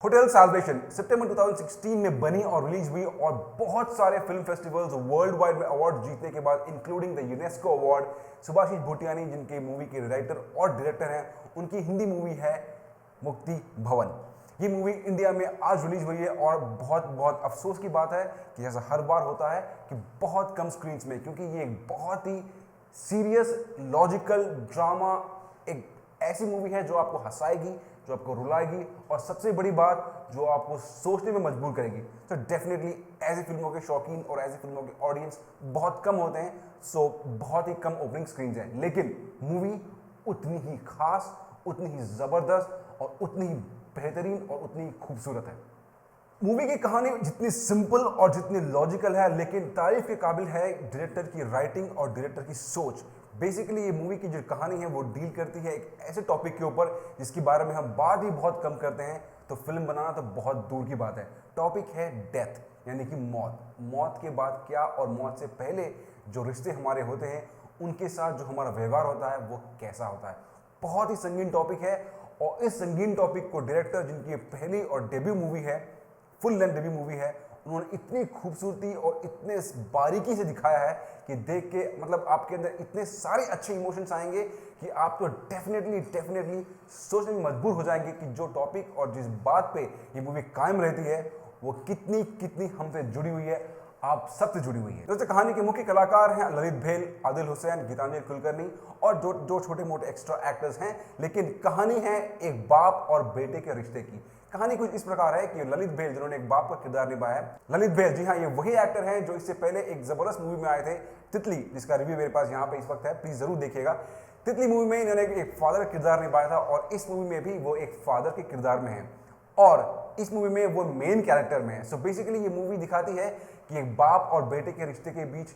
Hotel salvation सितंबर 2016 में बनी और रिलीज हुई और बहुत सारे फिल्म फेस्टिवल्स वर्ल्ड वाइड में अवार्ड जीतने के बाद including the UNESCO award, Subhashish भूटियानी जिनके मूवी के राइटर और डायरेक्टर हैं, उनकी हिंदी मूवी है मुक्ति भवन। ये मूवी इंडिया में आज रिलीज हुई है और बहुत बहुत अफसोस की बात है कि जैसा हर बार होता है कि बहुत कम स्क्रीन में, क्योंकि ये एक बहुत ही सीरियस लॉजिकल ड्रामा, एक ऐसी मूवी है जो आपको हंसाएगी, जो आपको रुलाएगी और सबसे बड़ी बात जो आपको सोचने में मजबूर करेगी। तो डेफिनेटली ऐसी फिल्मों के शौकीन और ऐसी फिल्मों के ऑडियंस बहुत कम होते हैं, सो बहुत ही कम ओपनिंग स्क्रीन हैं, लेकिन मूवी उतनी ही खास, उतनी ही जबरदस्त और उतनी ही बेहतरीन और उतनी ही खूबसूरत है। मूवी की कहानी जितनी सिंपल और जितनी लॉजिकल है, लेकिन तारीफ के काबिल है डायरेक्टर की राइटिंग और डायरेक्टर की सोच। बेसिकली ये मूवी की जो कहानी है वो डील करती है एक ऐसे टॉपिक के ऊपर जिसके बारे में हम बात ही बहुत कम करते हैं, तो फिल्म बनाना तो बहुत दूर की बात है। टॉपिक है डेथ, यानी कि मौत। मौत के बाद क्या और मौत से पहले जो रिश्ते हमारे होते हैं उनके साथ जो हमारा व्यवहार होता है वो कैसा होता है। बहुत ही संगीन टॉपिक है और इस संगीन टॉपिक को डायरेक्टर जिनकी पहली और डेब्यू मूवी है, फुल लेंथ डेब्यू मूवी है, उन्होंने इतनी खूबसूरती और इतने बारीकी से दिखाया है कि देख के मतलब आपके अंदर इतने सारे अच्छे इमोशंस आएंगे कि आप तो डेफिनेटली सोचने में मजबूर हो जाएंगे कि जो टॉपिक और जिस बात पे ये मूवी कायम रहती है वो कितनी हमसे जुड़ी हुई है, आप सबसे जुड़ी हुई है। दोस्तों कहानी के मुख्य कलाकार हैं ललित भेल, आदिल हुसैन, गीतांजलि कुलकर्णी और जो छोटे मोटे एक्स्ट्रा एक्टर्स हैं, लेकिन कहानी है एक बाप और बेटे के रिश्ते की। कहानी कुछ इस प्रकार है कि ललित भेल जिन्होंने एक बाप का किरदार निभाया है, ललित भेल जी हाँ ये वही एक्टर हैं जो इससे पहले एक जबरदस्त मूवी में आए थे तितली, जिसका रिव्यू मेरे पास यहाँ पे इस वक्त है, प्लीज जरूर देखिएगा। तितली मूवी में इन्होंने एक फादर का किरदार निभाया था और इस मूवी में भी वो एक फादर के किरदार में है और इस मूवी में वो मेन कैरेक्टर में है। सो बेसिकली ये मूवी दिखाती है कि एक बाप और बेटे के रिश्ते के बीच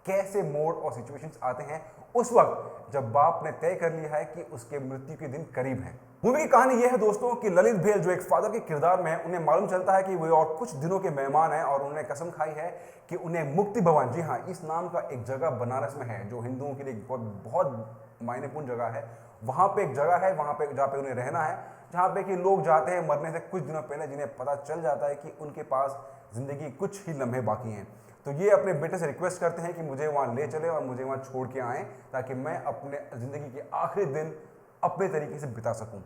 कैसे मोड़ और सिचुएशंस आते हैं उस वक्त जब बाप ने तय कर लिया है कि उसके मृत्यु के दिन करीब है। मूवी की कहानी यह है दोस्तों कि ललित भेल जो एक फादर के किरदार में है, उन्हें मालूम चलता है कि वे और कुछ दिनों के मेहमान हैं और उन्होंने कसम खाई है कि उन्हें मुक्ति भवन, जी हाँ इस नाम का एक जगह बनारस में है जो हिंदुओं के लिए बहुत मायनेपूर्ण जगह है, वहां पे एक जगह है वहां पे जहाँ पे उन्हें रहना है, जहाँ पे कि लोग जाते हैं मरने से कुछ दिनों पहले जिन्हें पता चल जाता है कि उनके पास जिंदगी कुछ ही लम्हे बाकी हैं। तो ये अपने बेटे से रिक्वेस्ट करते हैं कि मुझे वहाँ ले चले और मुझे वहाँ छोड़ के आएँ ताकि मैं अपने ज़िंदगी के आखिरी दिन अपने तरीके से बिता सकूँ।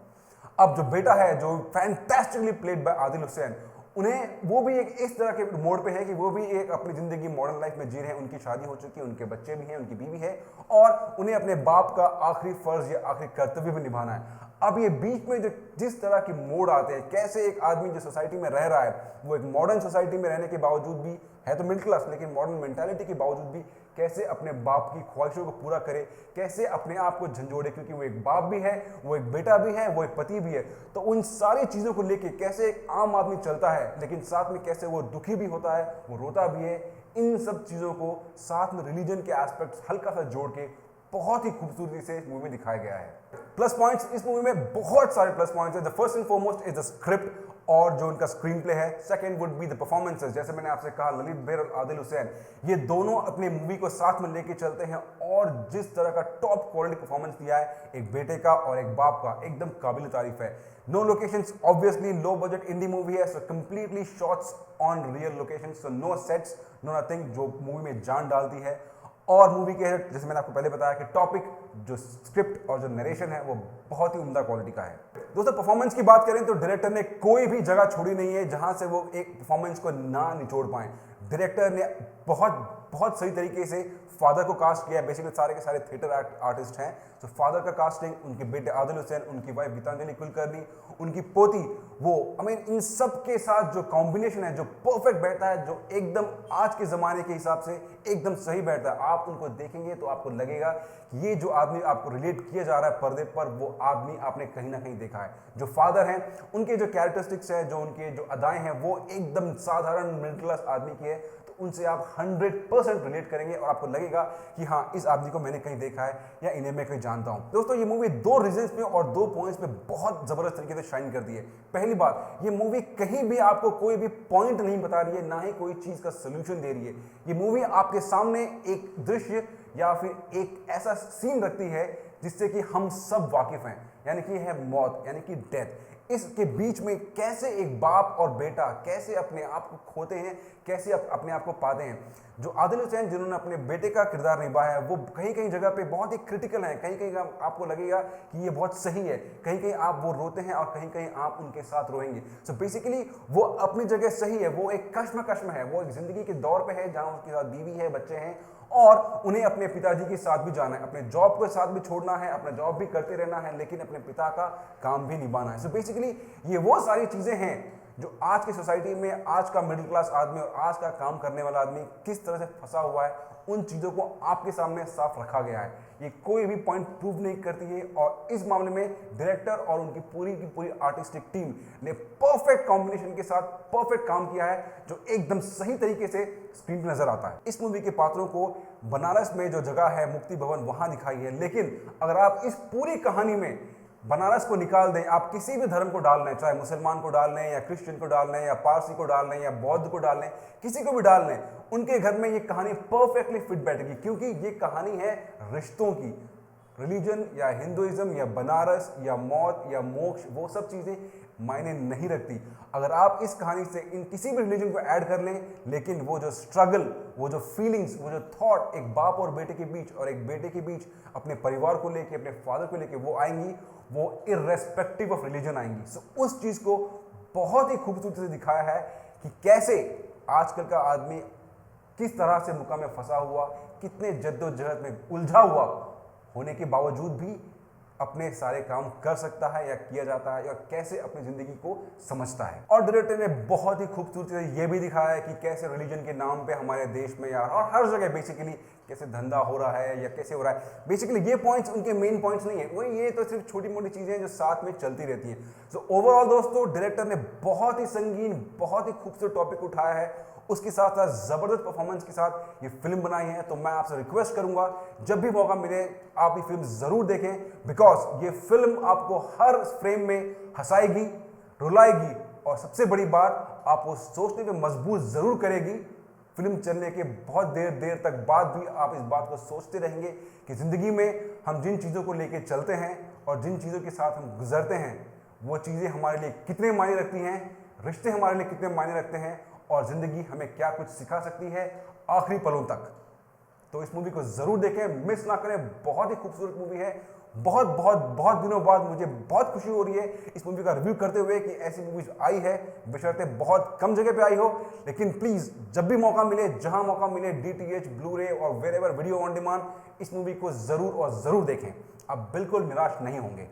अब जो बेटा है जो fantastically played by Adil Hussain, उन्हें वो भी एक इस तरह के मोड़ पे है कि वो भी एक अपनी ज़िंदगी मॉडर्न लाइफ में जी रहे हैं, उनकी शादी हो चुकी है, उनके बच्चे भी हैं, उनकी बीवी है और उन्हें अपने बाप का आखिरी फर्ज या आखिरी कर्तव्य भी निभाना है। अब ये बीच में जो जिस तरह के मोड़ आते हैं, कैसे एक आदमी जो सोसाइटी में रह रहा है वो एक मॉडर्न सोसाइटी में रहने के बावजूद भी है तो मिडिल क्लास, लेकिन मॉडर्न मेंटालिटी के बावजूद भी कैसे अपने बाप की ख्वाहिशों को पूरा करे, कैसे अपने आप को झंझोड़े, क्योंकि वो एक बाप भी है, वो एक बेटा भी है, वो एक पति भी है। तो उन सारी चीज़ों को लेके कैसे एक आम आदमी चलता है, लेकिन साथ में कैसे वो दुखी भी होता है, वो रोता भी है, इन सब चीज़ों को साथ में रिलीजन के एस्पेक्ट्स हल्का सा जोड़ के बहुत ही खूबसूरती से इस मूवी में दिखाया गया है। प्लस पॉइंट्स इस मूवी में बहुत सारे प्लस पॉइंट्स हैं। The first and foremost is the script और जो उनका स्क्रीन प्ले है। Second would be the performances, जैसे मैंने आपसे कहा ललित भेल और आदिल हुसैन ये दोनों अपने मूवी को साथ में लेके चलते हैं और जिस तरह का टॉप क्वालिटी परफॉर्मेंस दिया है एक बेटे का और एक बाप का, एकदम काबिल तारीफ है। No locations, obviously low budget indie movie है, so completely shots on real locations, so no sets, no nothing, जो मूवी में जान डालती है। और मूवी के जैसे मैंने आपको पहले बताया कि टॉपिक जो स्क्रिप्ट और जो नरेशन है वो बहुत ही उम्दा क्वालिटी का है। दोस्तों परफॉर्मेंस की बात करें तो डायरेक्टर ने कोई भी जगह छोड़ी नहीं है जहां से वो एक परफॉर्मेंस को ना निचोड़ पाए। डायरेक्टर ने बहुत सही तरीके से फादर को कास्ट किया है, बेसिकली सारे के सारे थिएटर आर्टिस्ट हैं, तो फादर का कास्टिंग, उनके बेटे आदिल हुसैन, उनकी वाइफ गीतांजलि कुलकर्णी, उनकी पोती, वो इन सब के साथ जो कॉम्बिनेशन है जो परफेक्ट बैठता है, जो एकदम आज के ज़माने के हिसाब से एकदम सही बैठता है। आप उनको देखेंगे तो आपको लगेगा कि ये जो आदमी आपको रिलेट किया जा रहा है पर्दे पर, वो आदमी आपने कहीं ना कहीं देखा है। जो फादर हैं उनके जो कैरेक्टरिस्टिक्स है, जो उनके जो अदाएं हैं वो एकदम साधारण मिडिल क्लास आदमी की है, उनसे आप 100% रिलेट करेंगे और आपको लगेगा कि हाँ इस आदमी को मैंने कहीं देखा है या इन्हें मैं कहीं जानता हूं। दोस्तों ये मूवी 2 रीजंस में और 2 पॉइंट्स में बहुत जबरदस्त तरीके से शाइन करती है। पहली बात, ये मूवी कहीं भी आपको कोई भी पॉइंट नहीं बता रही है, ना ही कोई चीज का सोल्यूशन दे रही है। ये मूवी आपके सामने एक दृश्य या फिर एक ऐसा सीन रखती है जिससे कि हम सब वाकिफ हैं, यानी कि है मौत, यानी कि डेथ। इसके बीच में कैसे एक बाप और बेटा कैसे अपने आप को खोते हैं, कैसे अपने आप को पाते हैं। जो आदिल हुसैन जिन्होंने अपने बेटे का किरदार निभाया है वो कहीं कहीं जगह पे बहुत ही क्रिटिकल है, कहीं कहीं आपको लगेगा कि ये बहुत सही है, कहीं कहीं आप वो रोते हैं और कहीं कहीं आप उनके साथ रोएंगे। सो बेसिकली वो अपनी जगह सही है, वो एक कश्म है, वो एक जिंदगी के दौर पे है जहां उसके साथ बीवी है, बच्चे हैं और उन्हें अपने पिताजी के साथ भी जाना है, अपने जॉब के साथ भी छोड़ना है, अपना जॉब भी करते रहना है, लेकिन अपने पिता का काम भी निभाना है। सो बेसिकली ये वो सारी चीजें हैं जो आज की सोसाइटी में आज का मिडिल क्लास आदमी और आज का काम करने वाला आदमी किस तरह से फंसा हुआ है, उन चीजों को आपके सामने साफ रखा गया है। ये कोई भी पॉइंट प्रूव नहीं करती है और इस मामले में डायरेक्टर और उनकी पूरी की पूरी आर्टिस्टिक टीम ने परफेक्ट कॉम्बिनेशन के साथ परफेक्ट काम किया है जो एकदम सही तरीके से स्क्रीन पर नजर आता है। इस मूवी के पात्रों को बनारस में जो जगह है मुक्ति भवन वहां दिखाई है, लेकिन अगर आप इस पूरी कहानी में बनारस को निकाल दें, आप किसी भी धर्म को डाल लें, चाहे मुसलमान को डाल लें या क्रिश्चियन को डाल लें या पारसी को डाल लें या बौद्ध को डाल लें, किसी को भी डाल लें, उनके घर में ये कहानी परफेक्टली फिट बैठेगी क्योंकि ये कहानी है रिश्तों की। रिलीजन या हिंदुइज्म या बनारस या मौत या मोक्ष वो सब चीज़ें मायने नहीं रखती। अगर आप इस कहानी से इन किसी भी रिलीजन को ऐड कर लें, लेकिन वो जो स्ट्रगल, वो जो फीलिंग्स, वो जो थॉट एक बाप और बेटे के बीच और एक बेटे के बीच अपने परिवार को लेके, अपने फादर को लेके वो आएंगी, वो इर्रेस्पेक्टिव ऑफ रिलीजन आएंगी। सो उस चीज़ को बहुत ही खूबसूरती से दिखाया है कि कैसे आजकल का आदमी किस तरह से मुकाम में फंसा हुआ, कितने जद्दोजहद में उलझा हुआ होने के बावजूद भी अपने सारे काम कर सकता है या किया जाता है या कैसे अपनी जिंदगी को समझता है। और डायरेक्टर ने बहुत ही खूबसूरती से ये भी दिखाया है कि कैसे रिलीजन के नाम पे हमारे देश में यार और हर जगह बेसिकली कैसे धंधा हो रहा है या कैसे हो रहा है। बेसिकली ये पॉइंट्स उनके मेन पॉइंट्स नहीं है, वो ये तो सिर्फ छोटी मोटी चीजें हैं जो साथ में चलती रहती हैं। सो ओवरऑल दोस्तों डायरेक्टर ने बहुत ही संगीन, बहुत ही खूबसूरत टॉपिक उठाया है, उसके साथ साथ जबरदस्त परफॉर्मेंस के साथ ये फिल्म बनाई है। तो मैं आपसे रिक्वेस्ट करूंगा जब भी मौका मिले आप ये फिल्म जरूर देखें, बिकॉज ये फिल्म आपको हर फ्रेम में हंसाएगी, रुलाएगी और सबसे बड़ी बात आपको सोचने पे मजबूर जरूर करेगी। फिल्म चलने के बहुत देर तक बाद भी आप इस बात को सोचते रहेंगे कि जिंदगी में हम जिन चीज़ों को लेके चलते हैं और जिन चीज़ों के साथ हम गुजरते हैं वो चीज़ें हमारे लिए कितने मायने रखती हैं, रिश्ते हमारे लिए कितने मायने रखते हैं और ज़िंदगी हमें क्या कुछ सिखा सकती है आखिरी पलों तक। तो इस मूवी को ज़रूर देखें, मिस ना करें। बहुत ही खूबसूरत मूवी है। बहुत दिनों बाद मुझे बहुत खुशी हो रही है इस मूवी का रिव्यू करते हुए कि ऐसी मूवीज आई है, बशर्ते बहुत कम जगह पे आई हो। लेकिन प्लीज़ जब भी मौका मिले, जहां मौका मिले, DTH, ब्लू-रे और वेरेवर वीडियो ऑन डिमांड, इस मूवी को ज़रूर और ज़रूर देखें। आप बिल्कुल निराश नहीं होंगे।